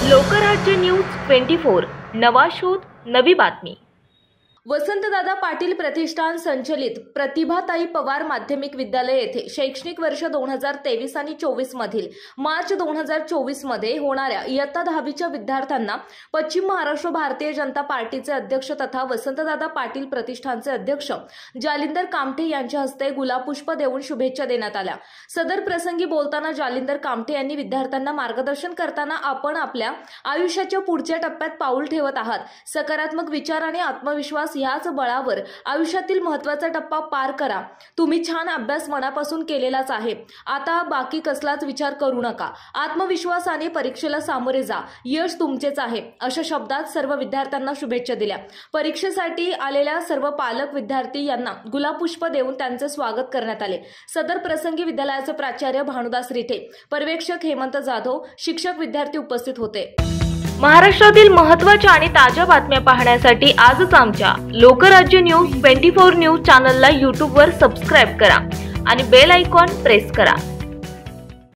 Lokrajya news 24 नवा शोध नवी बातमी। वसंतदादा पाटील प्रतिष्ठान संचलित प्रतिभाताई पवार माध्यमिक विद्यालय येथे शैक्षणिक वर्ष 2023 आणि 24 मधील मार्च 2024 मध्ये होणाऱ्या इयत्ता 10वीच्या विद्यार्थ्यांना पश्चिम महाराष्ट्र भारतीय जनता पार्टीचे अध्यक्ष तथा वसंतदादा पाटील प्रतिष्ठानचे अध्यक्ष जालिंदर कामटे यांच्या हस्ते गुलाबपुष्प देऊन शुभेच्छा देण्यात आल्या। सदर प्रसंगी बोलताना जालिंदर कामटे यांनी विद्यार्थ्यांना मार्गदर्शन करताना आपण आपल्या आयुष्याच्या पुढच्या टप्प्यात पाऊल ठेवत आहात। सकारात्मक विचार आणि आत्मविश्वास याच बळावर आयुष्यातील महत्त्वाचा टप्पा पार करा। तुम्ही छान अभ्यास मनापासून केलेलाच आहे, आता बाकी कसलाच विचार करू नका। आत्मविश्वासाने परीक्षेला सामोरे जा, यश तुमचेच आहे, अशा शब्दात सर्व विद्यार्थ्यांना शुभेच्छा दिल्या। परीक्षेसाठी आलेल्या सर्व पालक विद्यार्थी यांना गुलाबपुष्प देऊन त्यांचे स्वागत करण्यात आले। सदर प्रसंगी विद्यालयाचे प्राचार्य भानुदास रिठे, पर्यवेक्षक हेमंत जाधव, शिक्षक विद्यार्थी उपस्थित होते। महाराष्ट्रातील महत्त्वाच्या आणि ताज्या बातम्या पाहण्यासाठी आजच आमच्या लोकराज्य न्यूज 24 न्यूज चॅनलला YouTube वर सबस्क्राइब करा आणि बेल आयकॉन प्रेस करा।